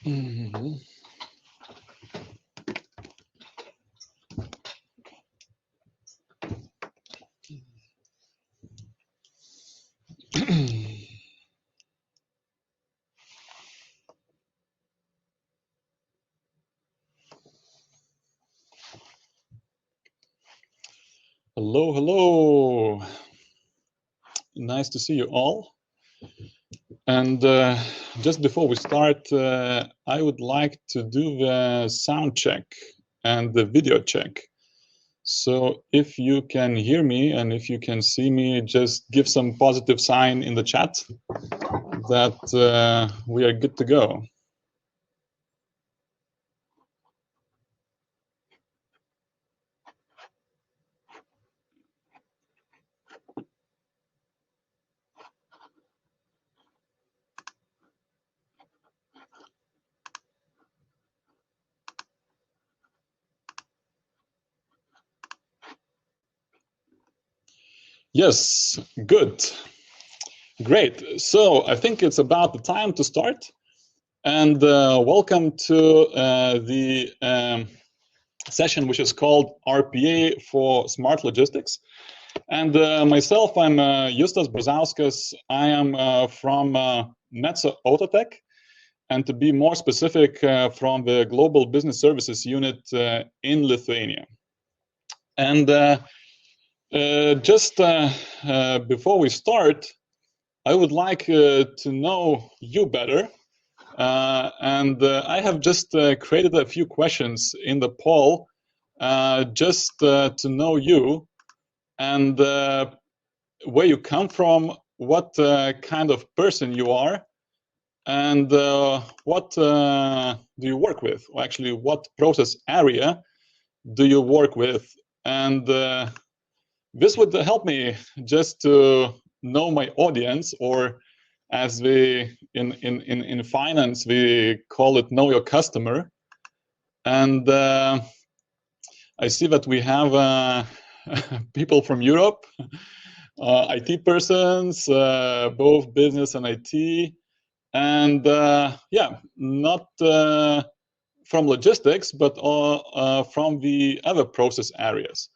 Mhm. Hello, hello. Nice to see you all. And just before we start, I would like to do the sound check and the video check. So if you can hear me and if you can see me, just give some positive sign in the chat that we are good to go. Yes, good. Great. So I think it's about the time to start. And welcome to the session, which is called RPA for Smart Logistics. And myself, I'm Justas Brazauskas. I am from Metso Autotech, and to be more specific, from the Global Business Services Unit in Lithuania. And just before we start, I would like to know you better. And I have just created a few questions in the poll just to know you and where you come from, what kind of person you are, and what do you work with, or actually what process area do you work with. And this would help me just to know my audience, or as we in finance we call it know your customer. And I see that we have people from Europe, IT persons, both business and IT, and yeah, not from logistics, but from the other process areas.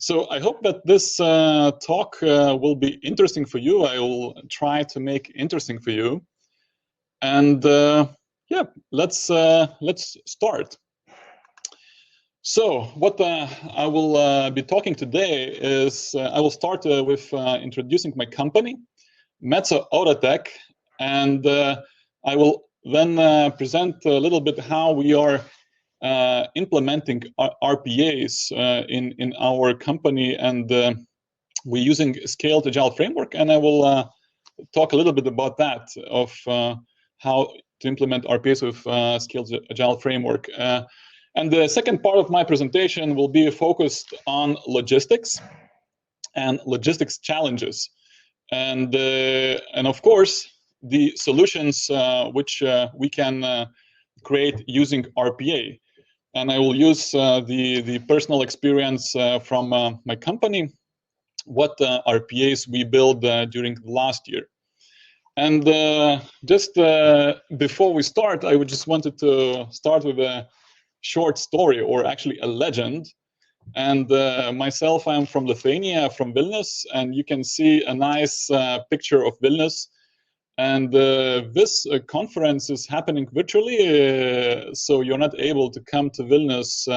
So I hope that this talk will be interesting for you. I will try to make interesting for you. And yeah, let's start. So what I will be talking today is I will start with introducing my company, Metso Autotech, and I will then present a little bit how we are implementing RPAs in our company, and we're using scaled agile framework, and I will talk a little bit about that, of how to implement RPAs with scaled agile framework. And the second part of my presentation will be focused on logistics and logistics challenges, and of course the solutions which we can create using RPA. And I will use the personal experience from my company, what RPAs we built during the last year. And just before we start, I would just wanted to start with a short story, or actually a legend. And myself, I'm from Lithuania, from Vilnius, and you can see a nice picture of Vilnius. And this conference is happening virtually, so you're not able to come to Vilnius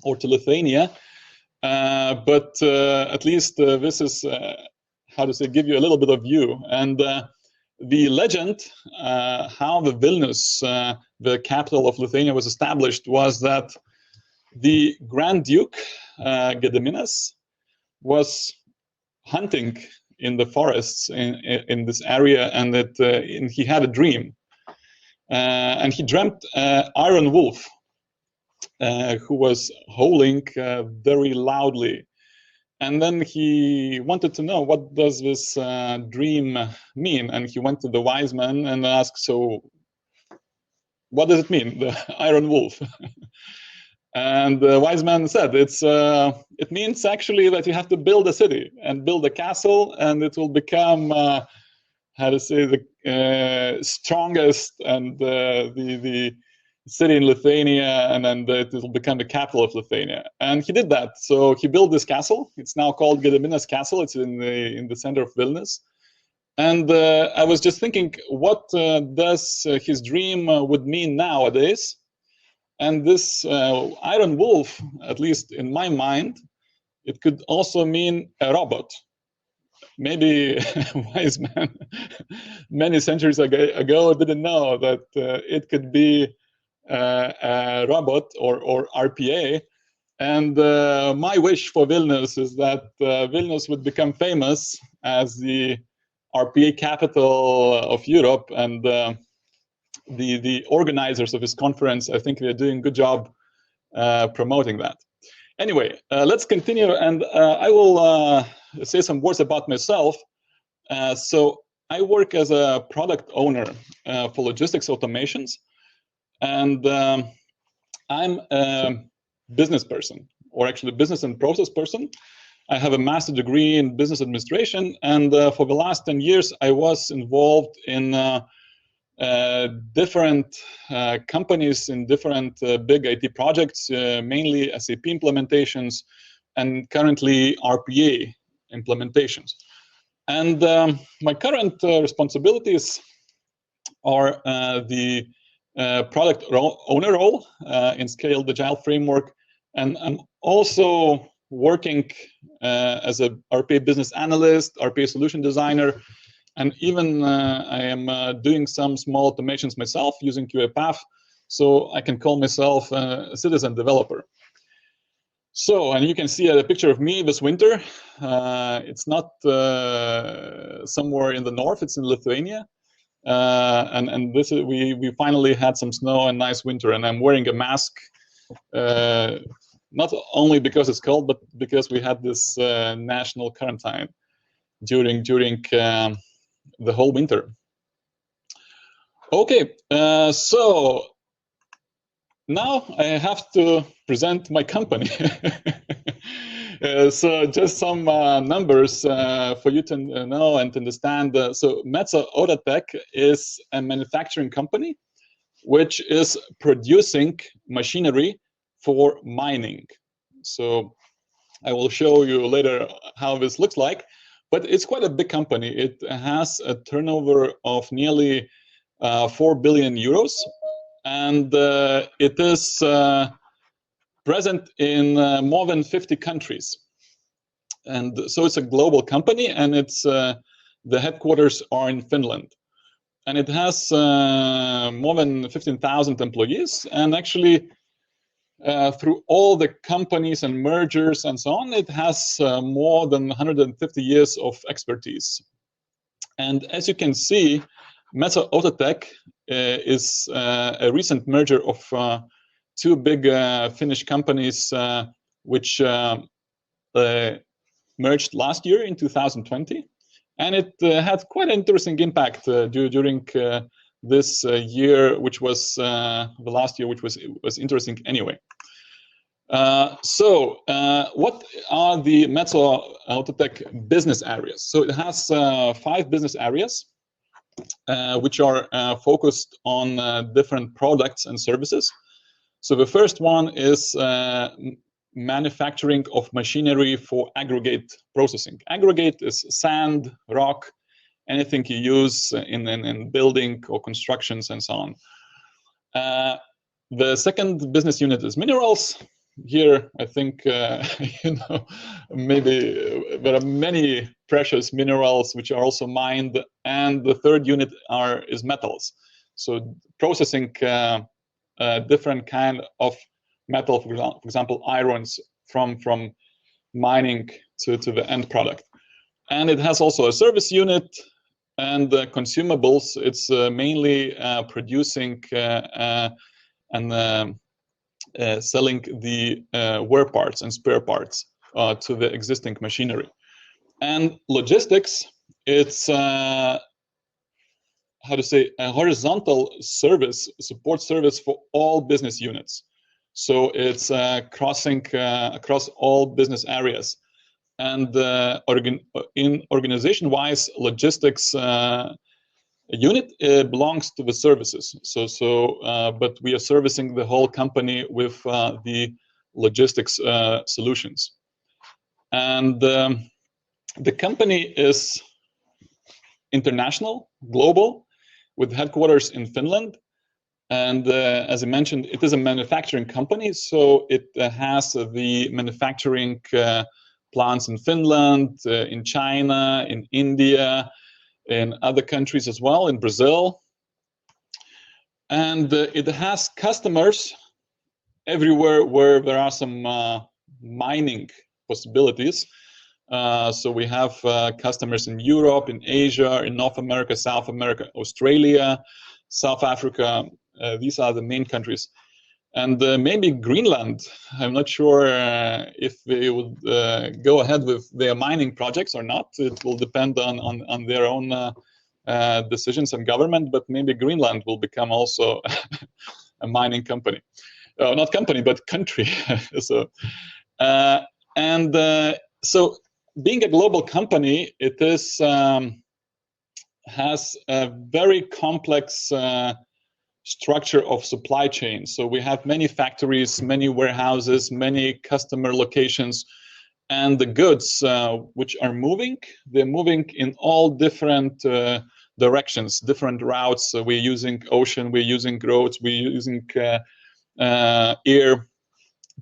or to Lithuania. But at least this is, how to say, give you a little bit of view. And the legend, how the Vilnius, the capital of Lithuania, was established was that the Grand Duke, Gediminas, was hunting in the forests in this area, and that and he had a dream. And he dreamt Iron Wolf, who was howling very loudly. And then he wanted to know, what does this dream mean? And he went to the wise man and asked, so what does it mean, the Iron Wolf? And the wise man said, it means actually that you have to build a city and build a castle, and it will become, how to say, the strongest and the city in Lithuania, and then it will become the capital of Lithuania. And he did that. So he built this castle. It's now called Gediminas Castle. It's in the center of Vilnius. And I was just thinking, what does his dream would mean nowadays? And this iron wolf, at least in my mind, it could also mean a robot. Maybe wise man many centuries ago didn't know that it could be a robot or RPA. And my wish for Vilnius is that Vilnius would become famous as the RPA capital of Europe. And the organizers of this conference, I think they're doing a good job promoting that. Anyway, let's continue, and I will say some words about myself. So I work as a product owner for logistics automations, and I'm a business person, or actually business and process person. I have a master's degree in business administration, and for the last 10 years, I was involved in different companies in different big IT projects, mainly SAP implementations, and currently RPA implementations. And my current responsibilities are the product owner role in Scaled Agile framework, and I'm also working as a RPA business analyst, RPA solution designer, and even I am doing some small automations myself using QAPath, so I can call myself a citizen developer. So, and you can see a picture of me this winter. It's not somewhere in the north, it's in Lithuania. And this is, we finally had some snow and nice winter, and I'm wearing a mask, not only because it's cold, but because we had this national quarantine during the whole winter. Okay, so now I have to present my company. So just some numbers for you to know and to understand. So Metso Outotec is a manufacturing company which is producing machinery for mining. So I will show you later how this looks like, but it's quite a big company. It has a turnover of nearly 4 billion euros, and it is present in more than 50 countries. And so it's a global company, and it's the headquarters are in Finland. And it has more than 15,000 employees, and actually through all the companies and mergers and so on, it has more than 150 years of expertise. And as you can see, Metso Outotec is a recent merger of two big Finnish companies which merged last year in 2020. And it had quite an interesting impact during this year, which was the last year, which was interesting anyway. So what are the Metso Outotec business areas? So it has 5 business areas, which are focused on different products and services. So the first one is manufacturing of machinery for aggregate processing. Aggregate is sand, rock, anything you use in building or constructions and so on. The second business unit is minerals. Here, I think, you know, maybe there are many precious minerals which are also mined. And the third unit is metals. So processing different kind of metal, for example, irons from mining to the end product. And it has also a service unit and consumables. It's mainly producing and selling the wear parts and spare parts to the existing machinery. And logistics, it's how to say, a horizontal service, support service for all business units. So it's crossing across all business areas. And in organization-wise, logistics unit belongs to the services. But we are servicing the whole company with the logistics solutions. And the company is international, global, with headquarters in Finland. And as I mentioned, it is a manufacturing company, so it has the manufacturing plants in Finland, in China, in India, in other countries as well, in Brazil. And it has customers everywhere where there are some mining possibilities. So we have customers in Europe, in Asia, in North America, South America, Australia, South Africa. These are the main countries. And maybe Greenland. I'm not sure if they would go ahead with their mining projects or not. It will depend on their own decisions and government, but maybe Greenland will become also a mining company. Not company, but country. So being a global company, it is has a very complex structure of supply chain. So we have many factories, many warehouses, many customer locations, and the goods which are moving, they're moving in all different directions, different routes. So we're using ocean, we're using roads, we're using air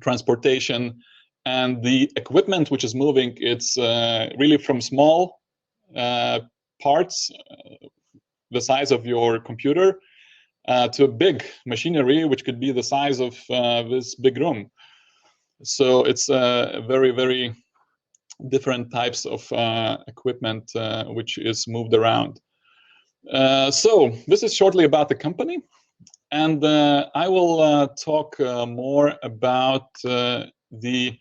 transportation, and the equipment which is moving, it's really from small parts, the size of your computer, to a big machinery, which could be the size of this big room. So it's very, very different types of equipment which is moved around. So this is shortly about the company. And I will talk more about the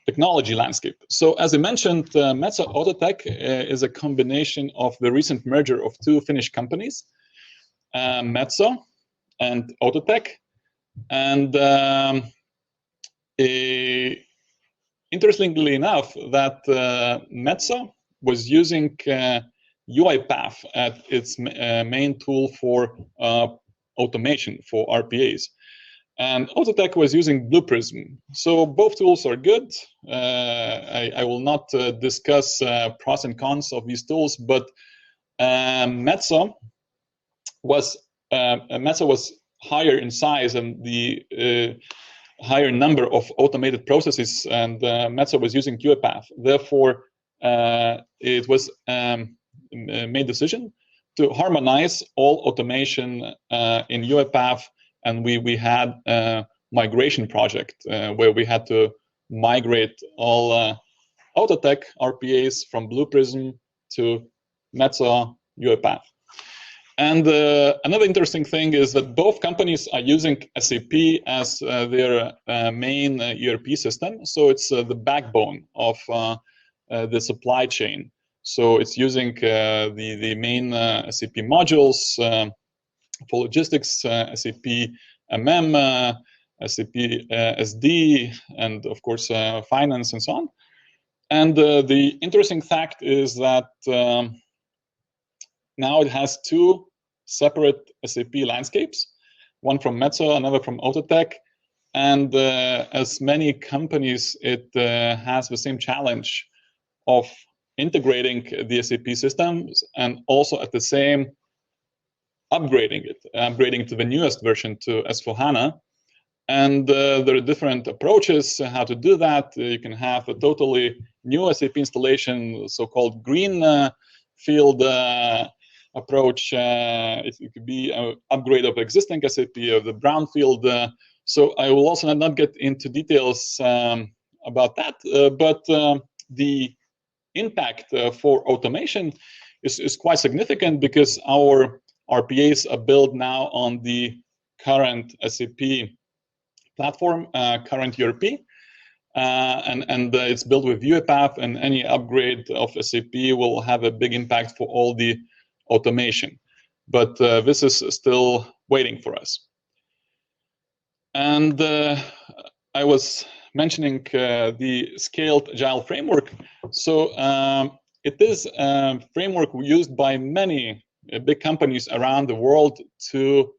technology landscape. So as I mentioned, Metso Outotec is a combination of the recent merger of two Finnish companies, Metso and Outotec. And interestingly enough, that Metso was using UiPath as its main tool for automation, for RPAs. And Outotec was using Blue Prism. So both tools are good. I will not discuss pros and cons of these tools, but Metso was higher in size and the higher number of automated processes, and Metso was using UiPath. Therefore, it was made decision to harmonize all automation in UiPath, and we had a migration project where we had to migrate all Outotec RPAs from Blue Prism to Metso UiPath. And another interesting thing is that both companies are using SAP as their main ERP system. So it's the backbone of the supply chain. So it's using the main SAP modules for logistics, SAP MM, SAP SD, and of course finance and so on. And the interesting fact is that now it has two separate SAP landscapes, one from Metso, another from Outotec. And as many companies, it has the same challenge of integrating the SAP systems and also at the same upgrading to the newest version, to S4HANA. And there are different approaches how to do that. You can have a totally new SAP installation, so-called green field approach. It could be an upgrade of existing SAP or the brownfield. So I will also not get into details about that, but the impact for automation is quite significant because our RPAs are built now on the current SAP platform, current ERP, and it's built with UiPath, and any upgrade of SAP will have a big impact for all the automation. But this is still waiting for us. And I was mentioning the scaled Agile framework. So it is a framework used by many big companies around the world to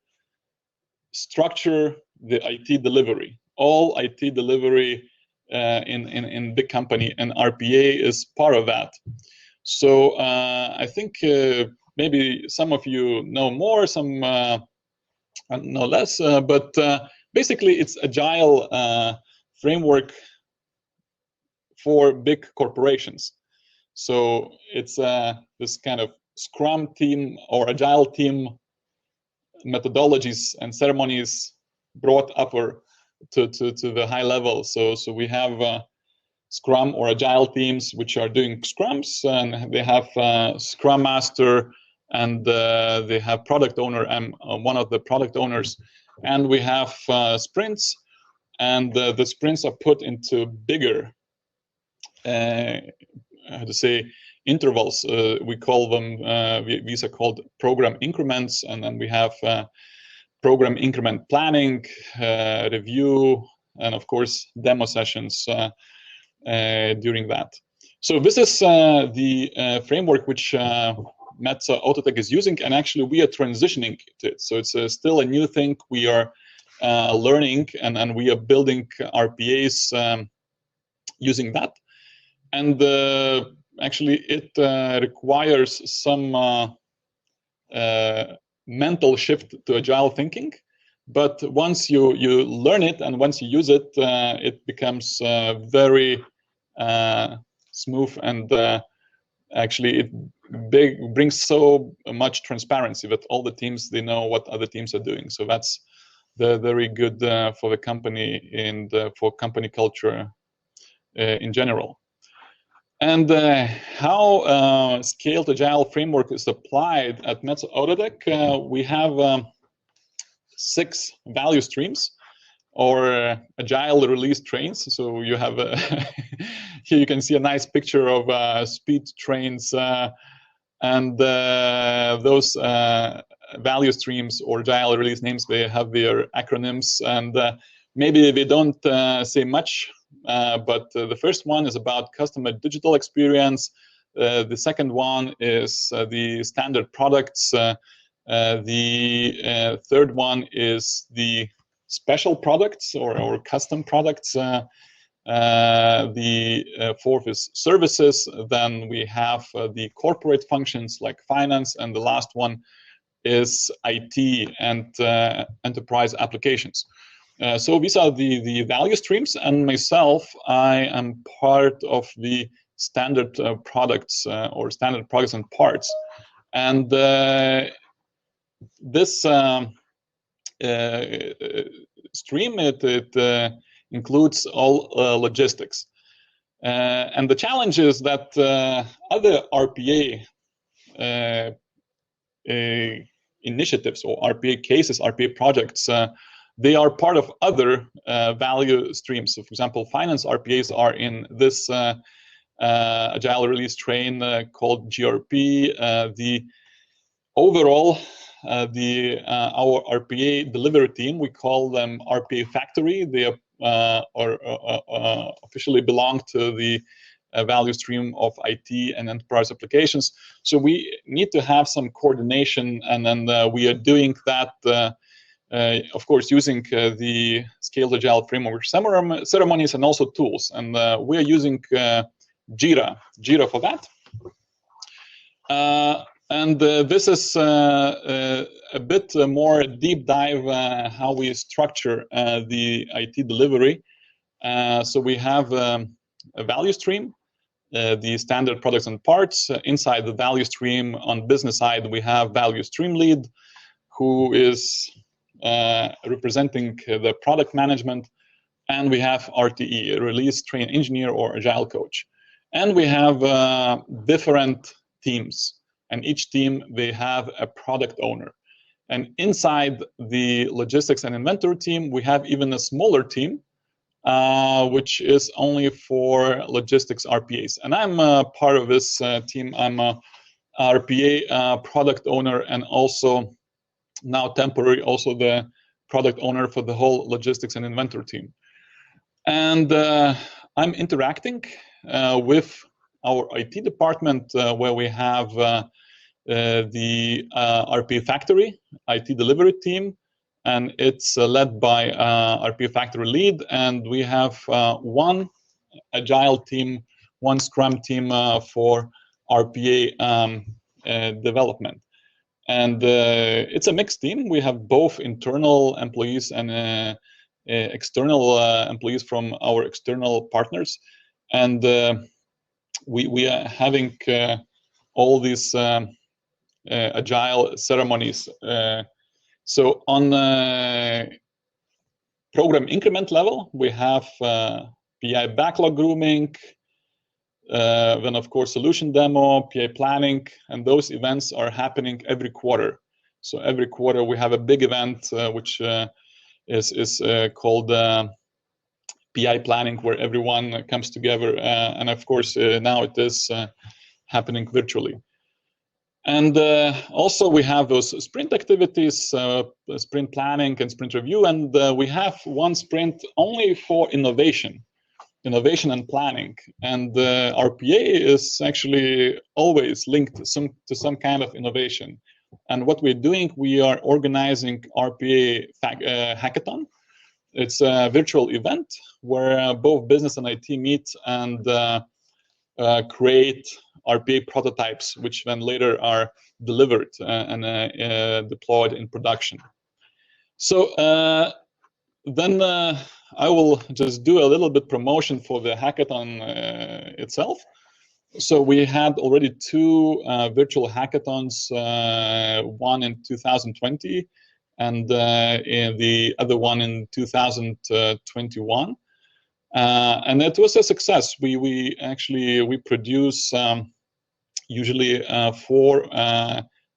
structure the IT delivery. All IT delivery in big company, and RPA is part of that. So I think maybe some of you know more, some know less, but basically it's Agile framework for big corporations. So it's this kind of Scrum team or Agile team methodologies and ceremonies brought upper to the high level. So we have Scrum or Agile teams which are doing Scrums, and they have Scrum Master, and they have product owner. I'm one of the product owners, and we have sprints, and the sprints are put into bigger, how to say, intervals. We call them, these are called program increments, and then we have program increment planning, review, and of course demo sessions during that. So this is the framework which Metso Outotec is using, and actually we are transitioning to it. So it's still a new thing we are learning, and we are building RPAs using that. And actually it requires some mental shift to Agile thinking. But once you learn it and once you use it, it becomes very smooth, and actually it brings so much transparency that all the teams, they know what other teams are doing. So that's very good for the company and for company culture in general. And how Scaled Agile framework is applied at Metso Outotec, we have 6 value streams, or Agile release trains. So you have here you can see a nice picture of speed trains, and those value streams or Agile release names, they have their acronyms, and maybe they don't say much, but the first one is about customer digital experience. The second one is the standard products. The third one is the special products or custom products. The fourth is services. Then we have the corporate functions like finance, and the last one is IT and enterprise applications. So these are the value streams, and myself, I am part of the standard products or standard products and parts. And this stream, it includes all logistics. And the challenge is that other RPA initiatives or RPA cases, RPA projects, they are part of other value streams. So for example, finance RPAs are in this Agile release train called GRP. The overall, our RPA delivery team, we call them RPA Factory. They officially belong to the value stream of IT and enterprise applications. So we need to have some coordination, and then we are doing that, of course, using the Scaled Agile framework ceremonies and also tools. And we are using Jira for that. And this is a bit more deep dive how we structure the IT delivery. So we have a value stream, the standard products and parts. Inside the value stream on business side, we have value stream lead, who is representing the product management. And we have RTE, release train engineer or Agile coach. And we have different teams. And each team, they have a product owner. And inside the logistics and inventory team, we have even a smaller team, which is only for logistics RPAs. And I'm part of this team. I'm a RPA product owner, and also now temporary, also the product owner for the whole logistics and inventory team. And I'm interacting with our IT department, where we have the RPA Factory IT delivery team, and it's led by RPA Factory lead, and we have one Agile team, one Scrum team for RPA development. And it's a mixed team. We have both internal employees and external employees from our external partners, and we are having all these agile ceremonies. So on program increment level, we have PI backlog grooming, then of course solution demo, PI planning, and those events are happening every quarter. So every quarter we have a big event which is called PI planning, where everyone comes together, and of course now it is happening virtually. And also we have those sprint activities, sprint planning and sprint review, and we have one sprint only for innovation and planning. And RPA is actually always linked to some kind of innovation. And what we're doing, we are organizing RPA Hackathon. It's a virtual event where both business and IT meet and create RPA prototypes, which then later are delivered and deployed in production. So then I will just do a little bit promotion for the hackathon itself. So we had already two virtual hackathons, one in 2020 and in the other one in 2021. And it was a success. We produce usually 4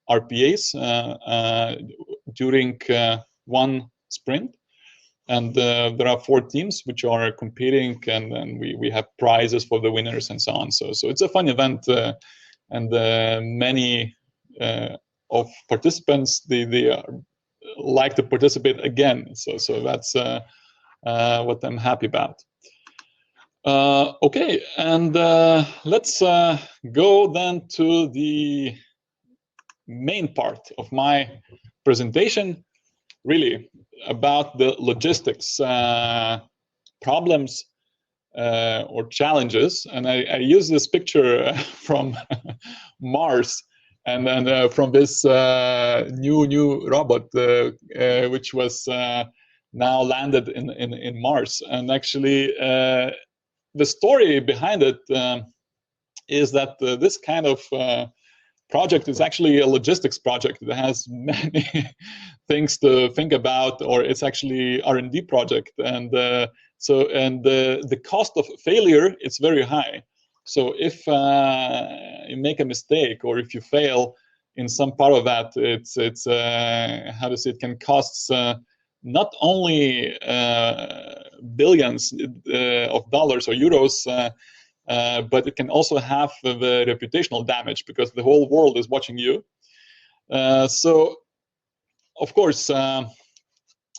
RPAs during one sprint, and there are 4 teams which are competing, and then we have prizes for the winners and so on. So it's a fun event, and many of participants they like to participate again. So that's what I'm happy about. Okay, and let's go then to the main part of my presentation, really about the logistics problems or challenges. And I use this picture from Mars, and then from this new robot which was now landed in Mars. And actually the story behind it is that this kind of project is actually a logistics project that has many things to think about, or it's actually R&D project, and the cost of failure is very high. So if you make a mistake or if you fail in some part of that, it's how to say, it can cost not only billions of dollars or euros, but it can also have the reputational damage because the whole world is watching you. So, of course,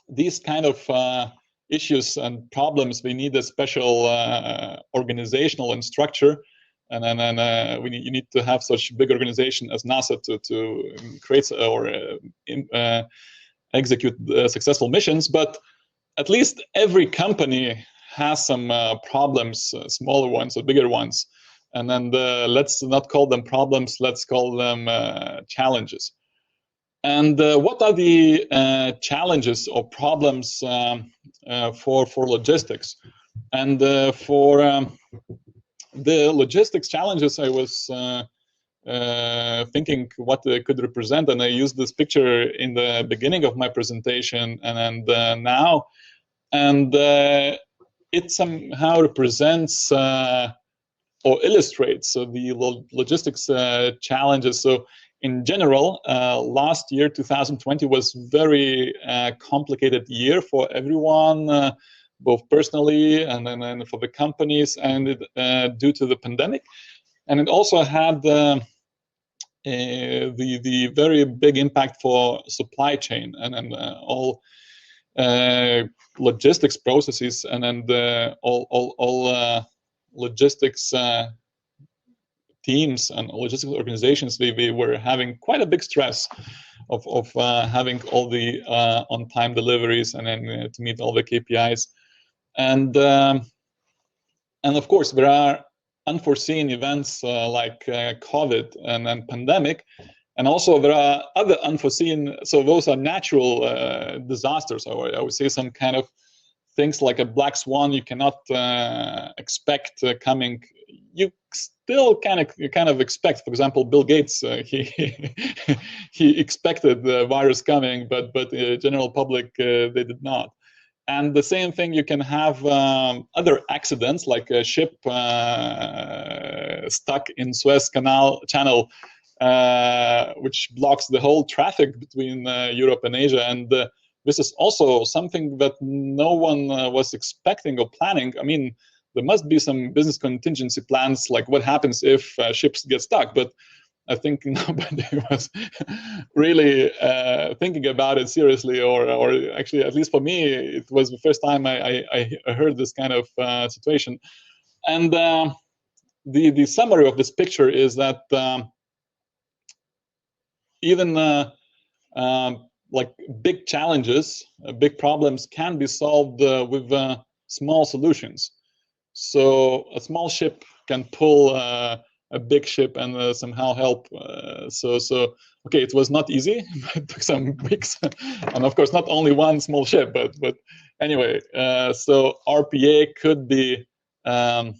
these kind of issues and problems, we need a special organizational and structure, and then you need to have such big organization as NASA to create or execute successful missions. But at least every company has some problems, smaller ones or bigger ones, and then let's not call them problems, let's call them challenges. And what are the challenges or problems for logistics? And for the logistics challenges, I was thinking what they could represent, and I used this picture in the beginning of my presentation and now, and it somehow represents or illustrates the logistics challenges. So in general, last year, 2020, was very complicated year for everyone, both personally and then for the companies, and due to the pandemic. And it also had the very big impact for supply chain and all logistics processes, and then all logistics teams and logistics organizations, we were having quite a big stress of having all the on-time deliveries and then to meet all the KPIs. And of course, there are unforeseen events like COVID and then pandemic. And also there are other unforeseen, so those are natural disasters, or I would say some kind of things like a black swan you cannot expect coming. You still kind of expect. For example, Bill Gates, he expected the virus coming, but general public they did not. And the same thing, you can have other accidents like a ship stuck in Suez Channel, which blocks the whole traffic between Europe and Asia. And this is also something that no one was expecting or planning. I mean, there must be some business contingency plans, like what happens if ships get stuck. But I think nobody was really thinking about it seriously, or actually, at least for me, it was the first time I heard this kind of situation. And the summary of this picture is that even like big challenges, big problems can be solved with small solutions. So a small ship can pull a big ship and somehow help. So okay, it was not easy. It took some weeks, and of course, not only one small ship, but anyway. So RPA could be a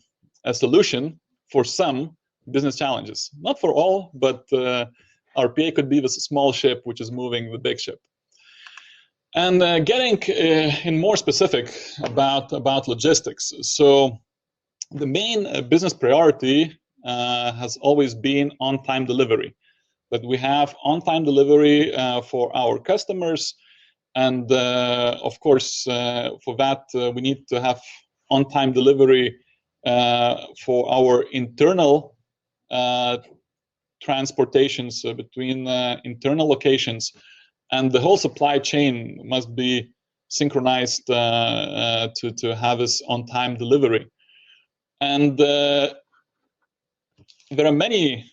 solution for some business challenges, not for all, but RPA could be the small ship which is moving the big ship. And getting in more specific about logistics. So the main business priority has always been on-time delivery. That we have on-time delivery for our customers, and of course, for that we need to have on-time delivery for our internal transportations between internal locations, and the whole supply chain must be synchronized to have this on-time delivery. And there are many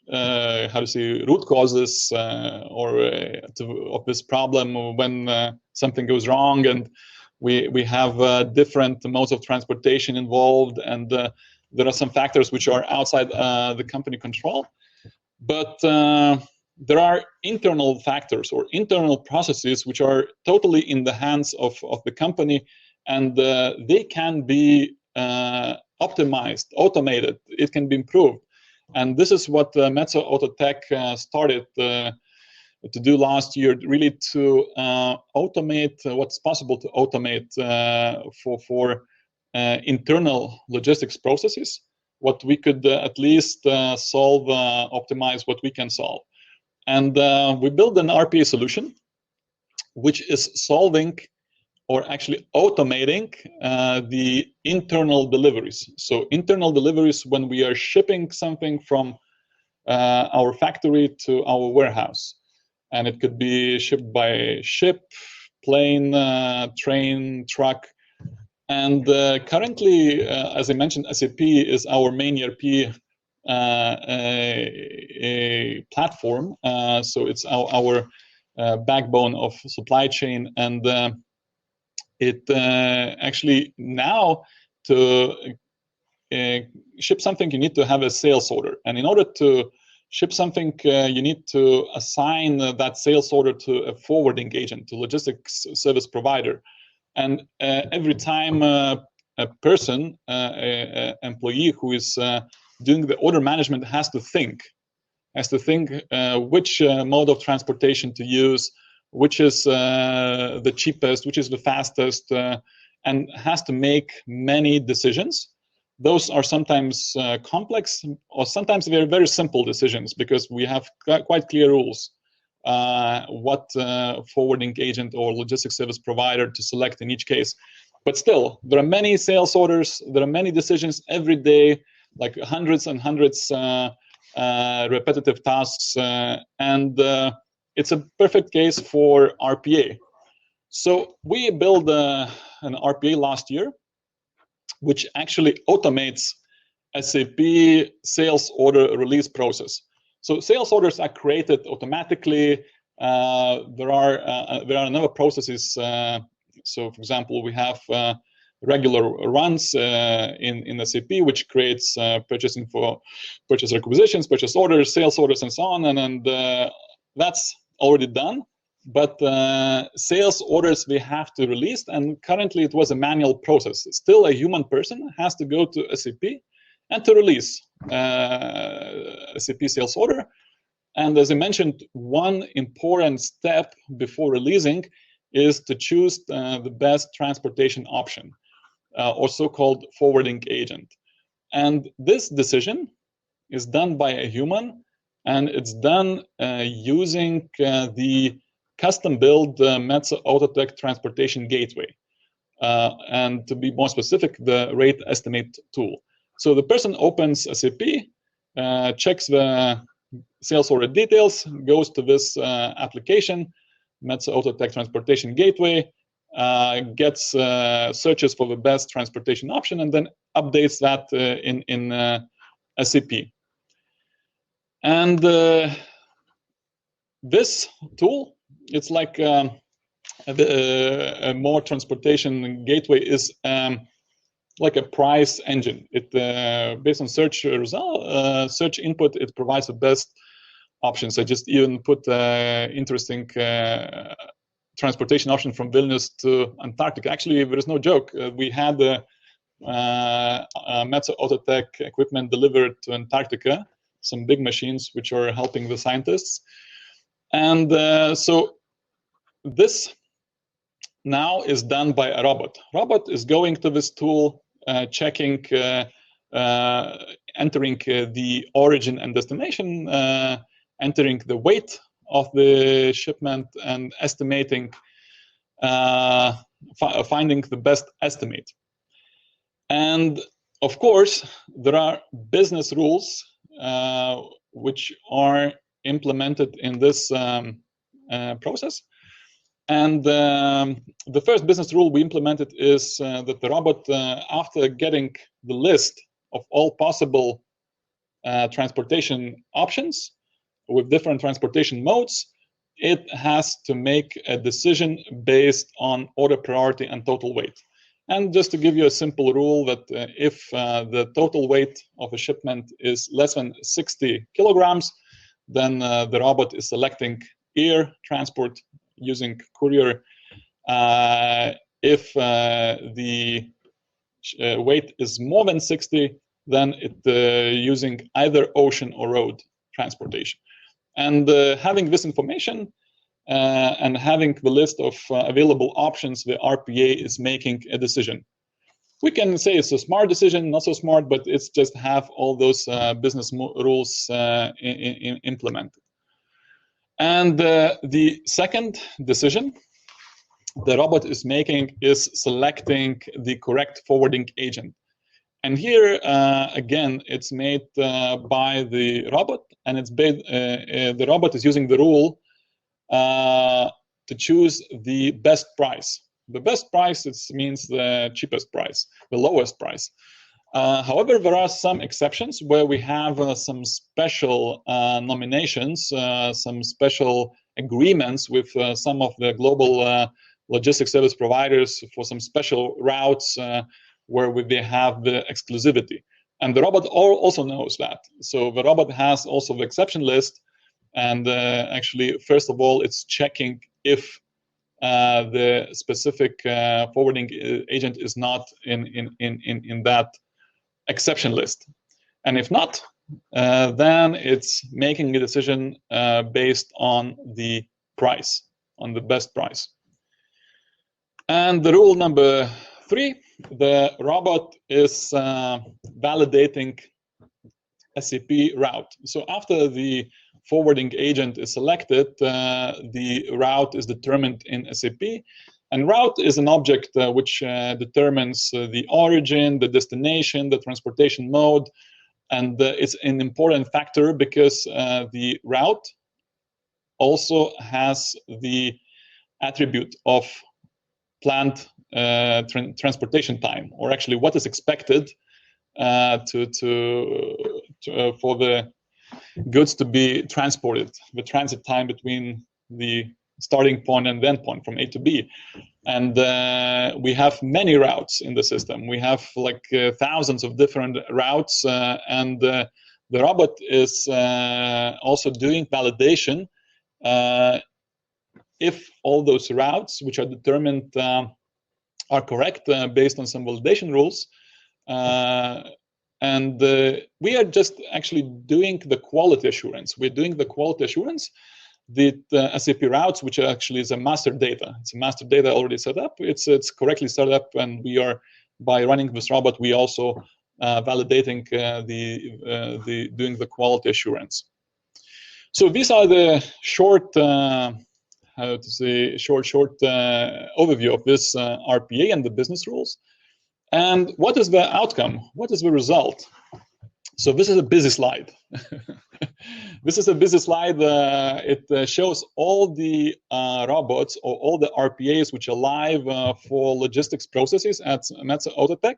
root causes of this problem when something goes wrong, and we have different modes of transportation involved, and there are some factors which are outside the company control. But there are internal factors or internal processes which are totally in the hands of the company, and they can be optimized, automated. It can be improved. And this is what Metso Outotec started to do last year, really to automate what's possible to automate for internal logistics processes, what we could at least solve, optimize what we can solve. And we built an RPA solution, which is solving or actually automating the internal deliveries. So internal deliveries when we are shipping something from our factory to our warehouse. And it could be shipped by ship, plane, train, truck. And currently, as I mentioned, SAP is our main ERP platform. So it's our backbone of supply chain. And it actually now to ship something, you need to have a sales order. And in order to ship something, you need to assign that sales order to a forwarding agent, to logistics service provider. And every time a person, an employee who is doing the order management has to think which mode of transportation to use, which is the cheapest, which is the fastest, and has to make many decisions. Those are sometimes complex, or sometimes they're very simple decisions, because we have quite clear rules what forwarding agent or logistics service provider to select in each case. But still, there are many sales orders, there are many decisions every day, like hundreds and hundreds repetitive tasks, and it's a perfect case for RPA. So we built an RPA last year, which actually automates SAP sales order release process. So sales orders are created automatically. There are a number of processes. So, for example, we have regular runs in SAP, which creates purchasing for purchase requisitions, purchase orders, sales orders, and so on. And that's already done. But sales orders we have to release, and currently it was a manual process. Still, a human person has to go to SAP and to release SAP sales order. And as I mentioned, one important step before releasing is to choose the best transportation option, or so-called forwarding agent. And this decision is done by a human, and it's done using the custom-built Metso Autotech Transportation Gateway. And to be more specific, the rate estimate tool. So the person opens SAP, checks the sales order details, goes to this application, Metso Autotech Transportation Gateway, gets searches for the best transportation option, and then updates that in SAP. And this tool, it's like a more transportation gateway is like a price engine. It based on search result, search input, it provides the best options. I just even put interesting transportation option from Vilnius to Antarctica. Actually, there is no joke. We had the Metso Autotech equipment delivered to Antarctica, some big machines which are helping the scientists. And so this now is done by a robot. Robot is going to this tool, checking, entering the origin and destination, entering the weight of the shipment, and estimating, finding the best estimate. And of course, there are business rules which are implemented in this process. And the first business rule we implemented is that the robot, after getting the list of all possible transportation options with different transportation modes, it has to make a decision based on order priority and total weight. And just to give you a simple rule that if the total weight of a shipment is less than 60 kilograms, then the robot is selecting air transport using courier. If the weight is more than 60, then it using either ocean or road transportation. And having this information and having the list of available options, the RPA is making a decision. We can say it's a smart decision, not so smart, but it's just have all those business rules implemented. And the second decision the robot is making is selecting the correct forwarding agent. And here, again, it's made by the robot, and it's the robot is using the rule to choose the best price. The best price, it means the cheapest price, the lowest price. However, there are some exceptions where we have some special nominations, some special agreements with some of the global logistics service providers for some special routes where they have the exclusivity. And the robot also knows that. So the robot has also the exception list. And actually, first of all, it's checking if the specific forwarding agent is not in that exception list. And if not, then it's making a decision based on the price, on the best price. And the rule number 3, the robot is validating SAP route. So after the forwarding agent is selected, the route is determined in SAP. And route is an object which determines the origin, the destination, the transportation mode. And it's an important factor because the route also has the attribute of planned transportation time, or actually what is expected for the goods to be transported, the transit time between the starting point and the end point from A to B. And we have many routes in the system. We have like thousands of different routes, and the robot is also doing validation if all those routes, which are determined, are correct based on some validation rules. And we are just actually doing the quality assurance. We're doing the quality assurance. The SAP routes, which actually is a master data. It's a master data already set up. It's correctly set up, and we are, by running this robot, we also validating doing the quality assurance. So these are the short overview of this RPA and the business rules. And what is the outcome? What is the result? So this is a busy slide. This is a busy slide. It shows all the robots or all the RPAs which are live for logistics processes at Metso Outotec.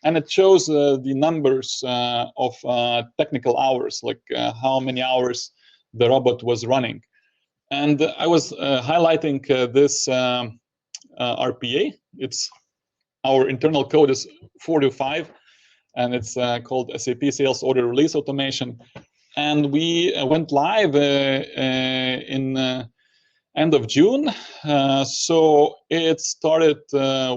And it shows the numbers of technical hours, like how many hours the robot was running. And I was highlighting this RPA. It's our internal code is 45, and it's called SAP Sales Order Release Automation. And we went live in end of June. So it started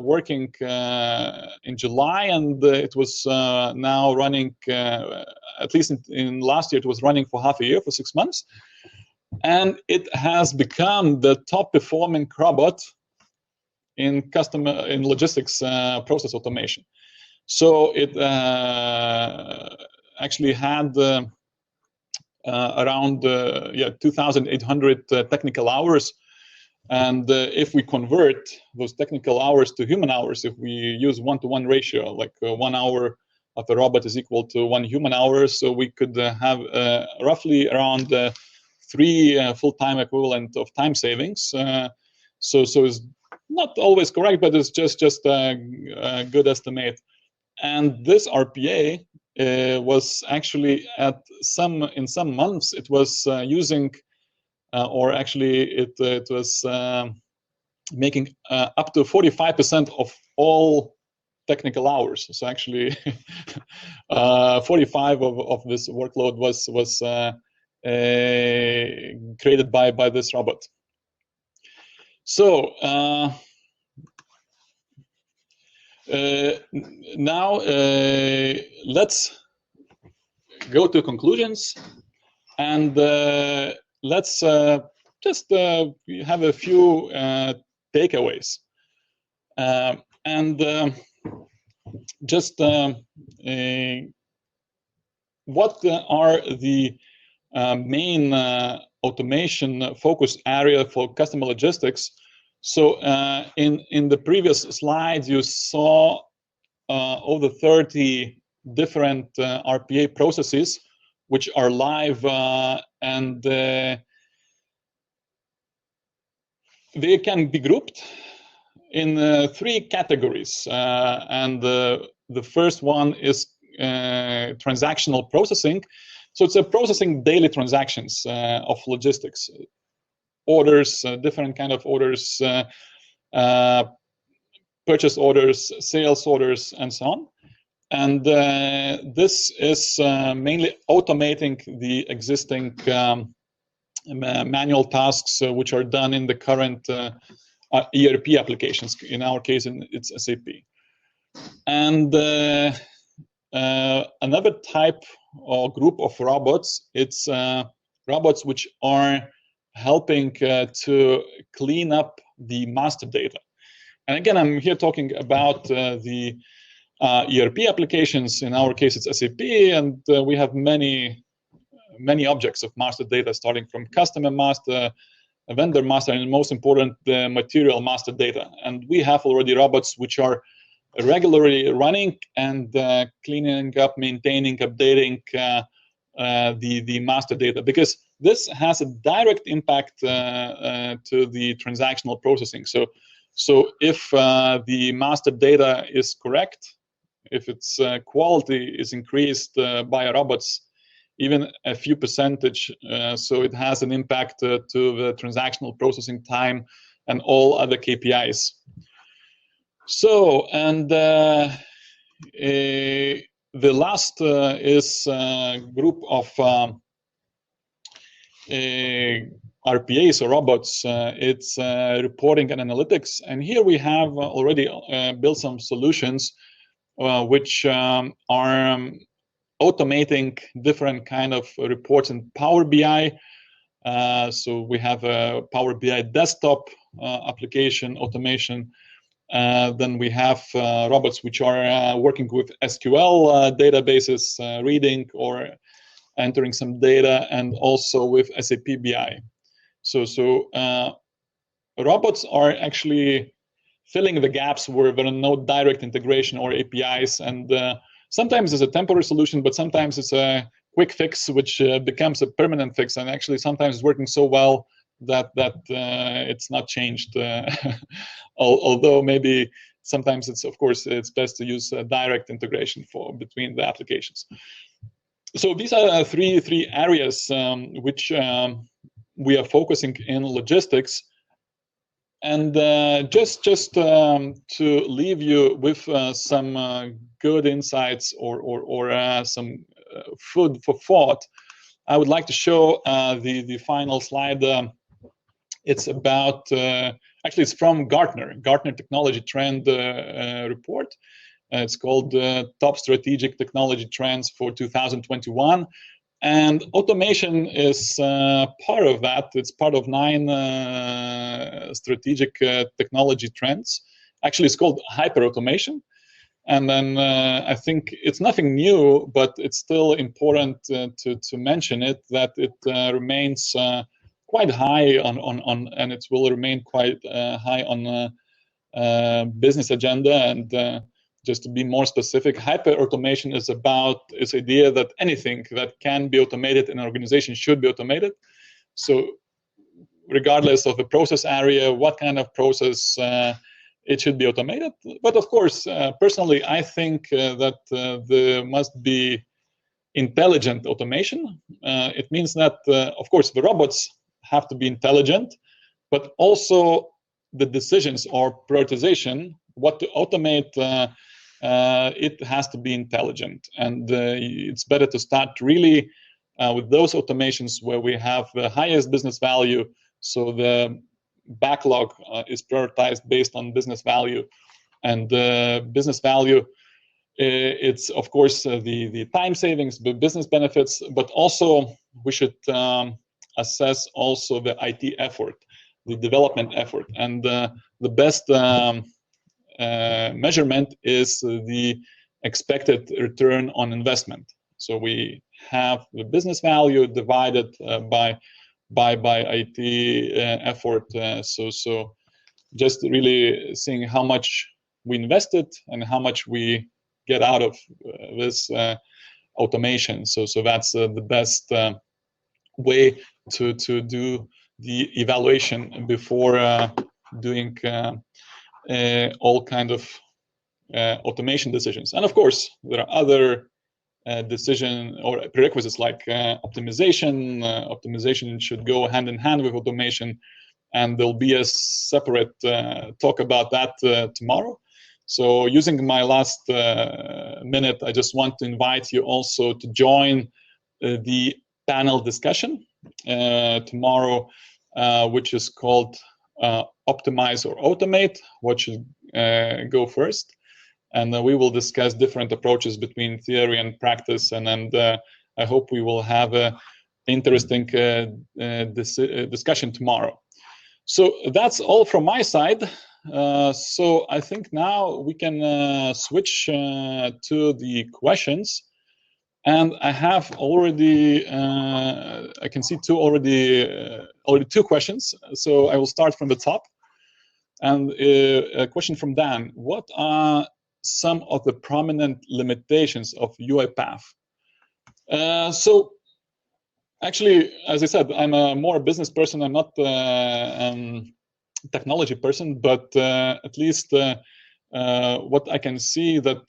working in July, and it was now running, at least in last year, it was running for half a year, for 6 months. And it has become the top performing robot in logistics process automation. So it actually had around 2,800 technical hours. And if we convert those technical hours to human hours, if we use 1-to-1 ratio, like 1 hour of a robot is equal to 1 human hour, so we could have roughly around 3 full-time equivalent of time savings. So it's not always correct, but it's just a good estimate. And this RPA was actually in some months it was using, or actually it was making up to 45% of all technical hours. So actually, 45 of this workload was created by this robot. So now let's go to conclusions, and let's just have a few takeaways, and just what are the main automation focus area for customer logistics. So in the previous slides, you saw over 30 different RPA processes which are live, and they can be grouped in 3 categories. And the first one is transactional processing. So it's processing daily transactions of logistics. Orders, different kind of orders, purchase orders, sales orders, and so on. And this is mainly automating the existing manual tasks which are done in the current ERP applications. In our case, it's SAP. And another type or group of robots, it's robots which are helping to clean up the master data. And again, I'm here talking about the ERP applications. In our case, it's SAP, and we have many objects of master data, starting from customer master, vendor master, and most important, the material master data. And we have already robots which are regularly running and cleaning up, maintaining, updating the master data, because this has a direct impact to the transactional processing. So if the master data is correct, if its quality is increased by robots, even a few percentage, so it has an impact to the transactional processing time and all other KPIs. So, and the last is a group of RPAs or robots. It's reporting and analytics, and here we have already built some solutions which are automating different kind of reports in Power BI. So we have a Power BI desktop application automation. Then we have robots which are working with SQL databases, reading or entering some data, and also with SAP BI. So robots are actually filling the gaps where there are no direct integration or APIs, and sometimes it's a temporary solution, but sometimes it's a quick fix which becomes a permanent fix, and actually sometimes it's working so well that it's not changed. Although maybe sometimes it's, of course, it's best to use direct integration between the applications. So these are three areas which we are focusing in logistics. And just to leave you with some good insights or some food for thought, I would like to show the final slide. It's about, actually it's from Gartner Technology Trend Report. It's called Top Strategic Technology Trends for 2021. And automation is part of that. It's part of 9 strategic technology trends. Actually, it's called hyper-automation. And then I think it's nothing new, but it's still important to mention it, that it remains quite high on and it will remain quite high on business agenda. And just to be more specific, hyper-automation is about this idea that anything that can be automated in an organization should be automated. So regardless of the process area, what kind of process, it should be automated. But of course, personally, I think that there must be intelligent automation. It means that, of course, the robots have to be intelligent, but also the decisions or prioritization, what to automate, it has to be intelligent. And it's better to start really with those automations where we have the highest business value. So the backlog is prioritized based on business value. And business value, it's of course the time savings, the business benefits, but also we should assess also the IT effort, the development effort. And the best measurement is the expected return on investment. So we have the business value divided by IT effort. So just really seeing how much we invested and how much we get out of this automation. So that's the best way to do the evaluation before doing all kind of automation decisions. And of course, there are other decision or prerequisites like optimization. Optimization should go hand in hand with automation, and there'll be a separate talk about that tomorrow. So using my last minute, I just want to invite you also to join the panel discussion tomorrow, which is called Optimize or Automate, what should go first. And we will discuss different approaches between theory and practice. And I hope we will have an interesting discussion tomorrow. So that's all from my side. So I think now we can switch to the questions. And I have already, I can see already two questions. So I will start from the top. And a question from Dan: what are some of the prominent limitations of UiPath? So actually, as I said, I'm a more business person. I'm not a technology person, but at least what I can see that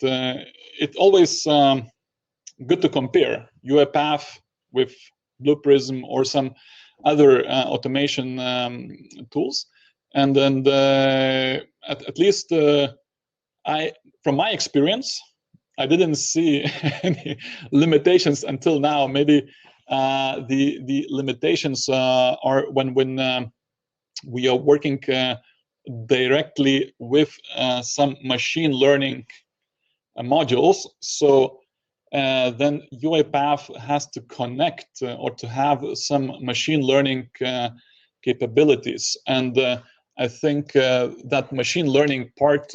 it always good to compare UiPath with Blue Prism or some other automation tools, and then at least from my experience, I didn't see any limitations until now. Maybe the limitations are when we are working directly with some machine learning modules. So then UiPath has to connect or to have some machine learning capabilities. And I think that machine learning part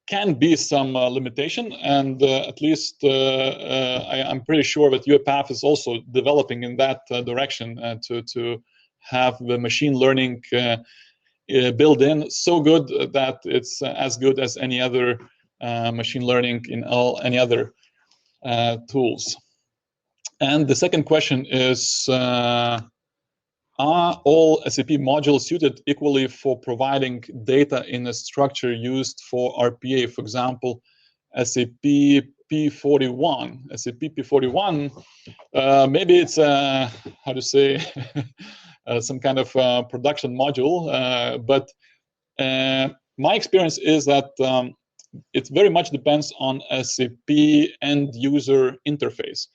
can be some limitation. And at least I'm pretty sure that UiPath is also developing in that direction to have the machine learning built in so good that it's as good as any other machine learning in any other tools. And the second question is, are all SAP modules suited equally for providing data in a structure used for RPA? For example, SAP P41. SAP P41, maybe it's how to say some kind of production module, but my experience is that it very much depends on SAP end user interface.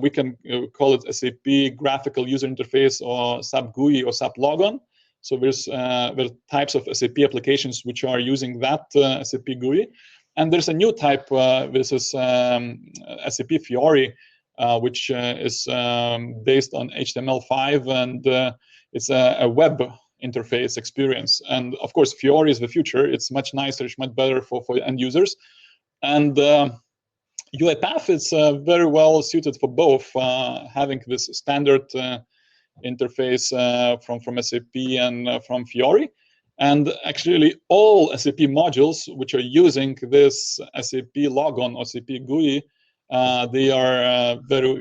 We can call it SAP graphical user interface or SAP GUI or SAP Logon. So there are types of SAP applications which are using that SAP GUI. And there's a new type, this is SAP Fiori, which is based on HTML5, and it's a web interface experience. And of course, Fiori is the future. It's much nicer, it's much better for end users. And UiPath is very well suited for both, having this standard interface from SAP and from Fiori. And actually, all SAP modules which are using this SAP Logon or SAP GUI, they are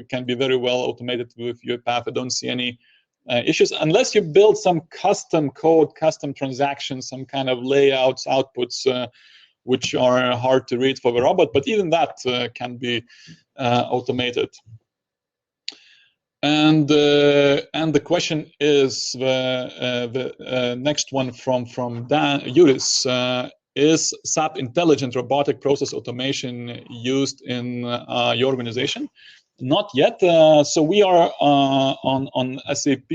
can be very well automated with UiPath. I don't see any issues unless you build some custom code, custom transactions, some kind of layouts, outputs, which are hard to read for the robot, but even that can be automated. And the question is the next one from Yuris. Is SAP Intelligent Robotic Process Automation used in your organization? Not yet. So we are on SAP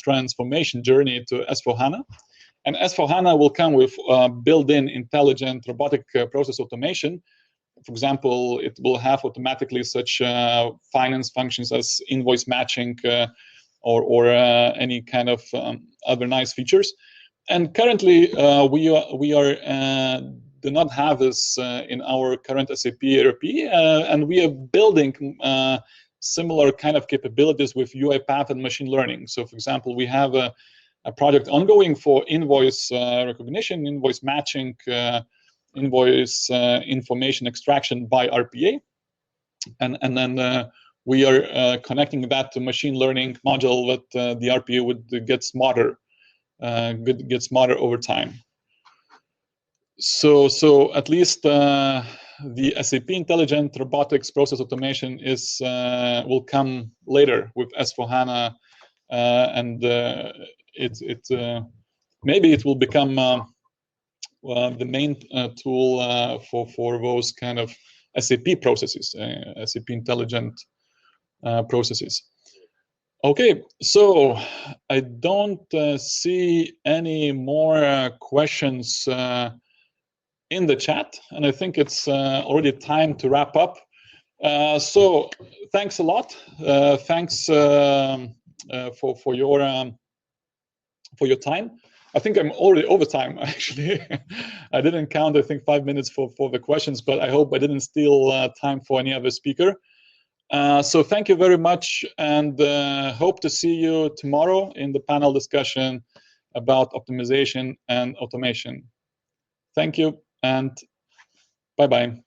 transformation journey to S4HANA. And S4HANA will come with built-in intelligent robotic process automation. For example, it will have automatically such finance functions as invoice matching or any kind of other nice features. And currently, we do not have this in our current SAP ERP, and we are building similar kind of capabilities with UiPath and machine learning. So, for example, we have a project ongoing for invoice recognition, invoice matching, invoice information extraction by RPA, and then we are connecting that to machine learning module that the RPA would get smarter, over time. So at least the SAP Intelligent Robotics Process Automation will come later with S4HANA, and maybe it will become the main tool for those kind of SAP processes, SAP Intelligent processes. Okay, so I don't see any more questions in the chat, and I think it's already time to wrap up. So thanks a lot. Thanks for your time. I think I'm already over time, actually. I didn't count, I think, 5 minutes for the questions, but I hope I didn't steal time for any other speaker. So thank you very much, and hope to see you tomorrow in the panel discussion about optimization and automation. Thank you, and bye-bye.